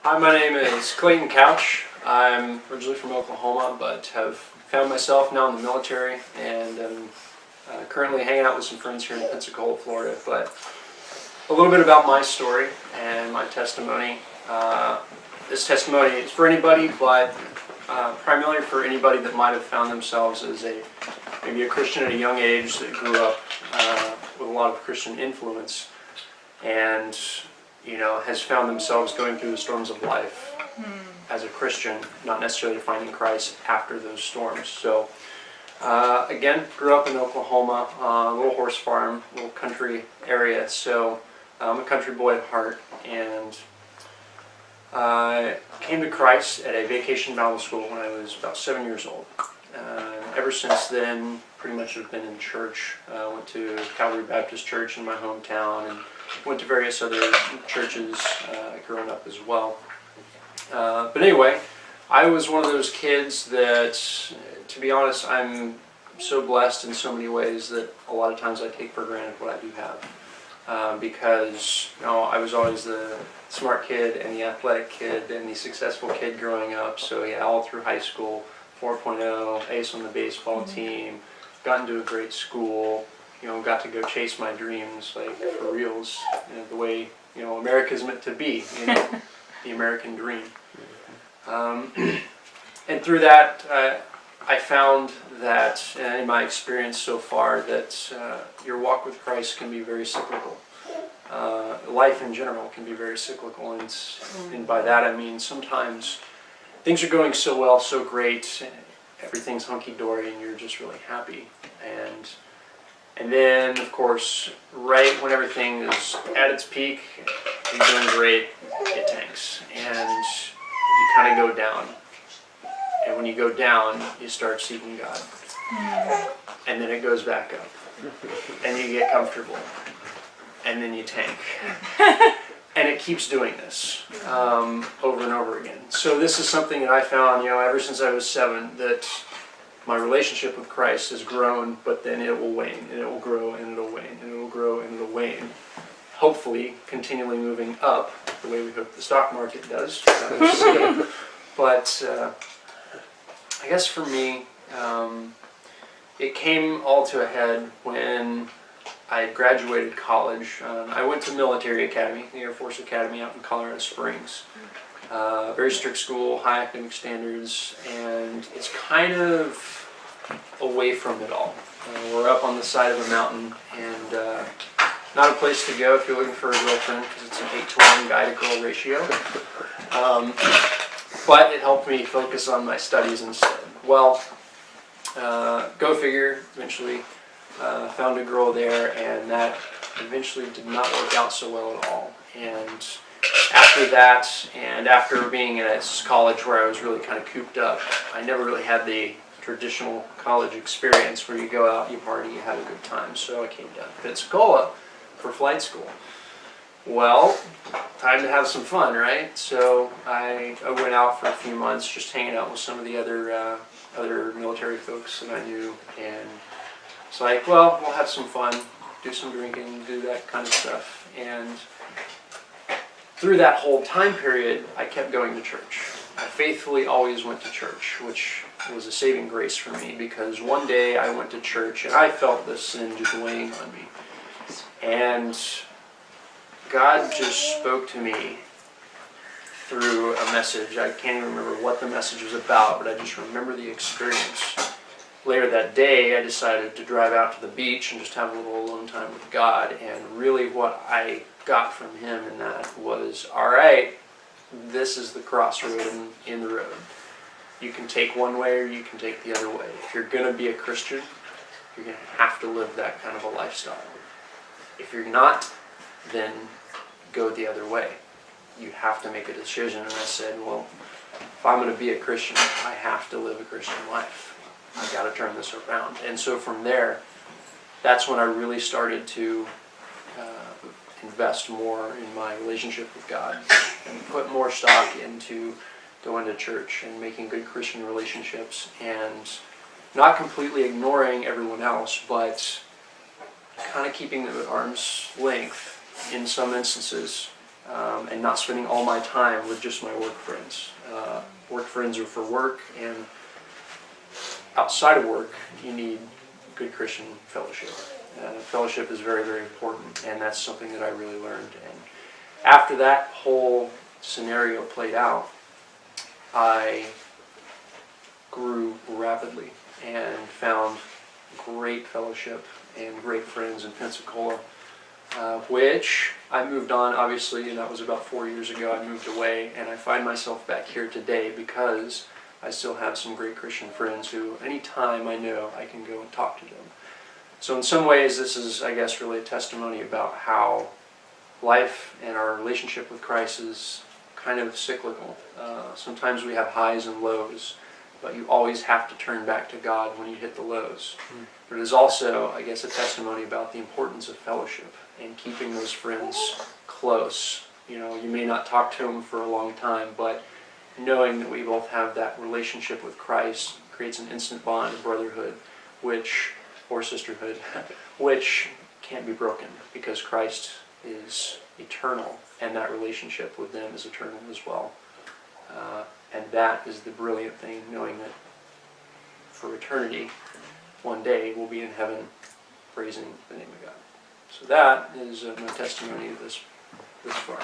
Hi, my name is Clayton. I'm originally from Oklahoma, but have found myself now in the military, and am currently hanging out with some friends here in Pensacola, Florida. But a little bit about my story and my testimony. This testimony is for anybody, but primarily for anybody that might have found themselves as maybe a Christian at a young age that grew up with a lot of Christian influence, and has found themselves going through the storms of life as a Christian, not necessarily finding Christ after those storms. So, again, grew up in Oklahoma, a little horse farm, little country area. So, I'm a country boy at heart, and I came to Christ at a vacation Bible school when I was about 7 years old. Ever since then, pretty much have been in church. Went to Calvary Baptist Church in my hometown, and went to various other churches growing up as well. But anyway, I was one of those kids that, to be honest, I'm so blessed in so many ways that a lot of times I take for granted what I do have. Because I was always the smart kid and the athletic kid and the successful kid growing up. So yeah, all through high school, 4.0, ace on the baseball team, got into a great school, got to go chase my dreams, like for reals, the way, America's meant to be, the American dream. And through that, I found that, in my experience so far, that your walk with Christ can be very cyclical. Life in general can be very cyclical, and by that I mean sometimes things are going so well, so great, everything's hunky-dory, and you're just really happy. And then, of course, right when everything is at its peak, you're doing great, it tanks, and you kind of go down. And when you go down, you start seeking God. And then it goes back up. And you get comfortable. And then you tank. And it keeps doing this over and over again. So this is something that I found, ever since I was 7, that my relationship with Christ has grown, but then it will wane, and it will grow, and it'll wane, and it will grow, and it'll wane. Hopefully, continually moving up, the way we hope the stock market does. But I guess for me, it came all to a head when I graduated college. I went to military academy, the Air Force Academy out in Colorado Springs. Very strict school, high academic standards, and it's kind of away from it all. We're up on the side of a mountain, and not a place to go if you're looking for a girlfriend, because it's an 8-to-1 guy-to-girl ratio. But it helped me focus on my studies instead. Well, go figure, eventually found a girl there, and that eventually did not work out so well at all. And after that, and after being in a college where I was really kind of cooped up, I never really had the traditional college experience where you go out, you party, you have a good time. So I came down to Pensacola for flight school. Well, time to have some fun, right? So I went out for a few months just hanging out with some of the other military folks that I knew, and it's like, well, we'll have some fun, do some drinking, do that kind of stuff. And through that whole time period, I kept going to church. I faithfully always went to church, which was a saving grace for me, because one day I went to church and I felt the sin just weighing on me. And God just spoke to me through a message. I can't even remember what the message was about, but I just remember the experience. Later that day, I decided to drive out to the beach and just have a little alone time with God, and really what I got from Him in that was, all right, this is the crossroad in the road. You can take one way or you can take the other way. If you're going to be a Christian, you're going to have to live that kind of a lifestyle. If you're not, then go the other way. You have to make a decision. And I said, well, if I'm going to be a Christian, I have to live a Christian life. I've got to turn this around. And so from there, that's when I really started to invest more in my relationship with God and put more stock into going to church and making good Christian relationships, and not completely ignoring everyone else, but kind of keeping them at arm's length in some instances, and not spending all my time with just my work friends. Work friends are for work, and outside of work, you need good Christian fellowship. Fellowship is very, very important, and that's something that I really learned. And after that whole scenario played out, I grew rapidly and found great fellowship and great friends in Pensacola, which I moved on, obviously, and that was about 4 years ago. I moved away, and I find myself back here today because I still have some great Christian friends who, anytime I know, I can go and talk to them. So in some ways, this is, I guess, really a testimony about how life and our relationship with Christ is kind of cyclical. Sometimes we have highs and lows, but you always have to turn back to God when you hit the lows. But it is also, I guess, a testimony about the importance of fellowship and keeping those friends close. You know, you may not talk to them for a long time, but knowing that we both have that relationship with Christ creates an instant bond of brotherhood, or sisterhood, which can't be broken because Christ is eternal, and that relationship with them is eternal as well. And that is the brilliant thing, knowing that for eternity, one day we'll be in heaven praising the name of God. So that is my testimony this far.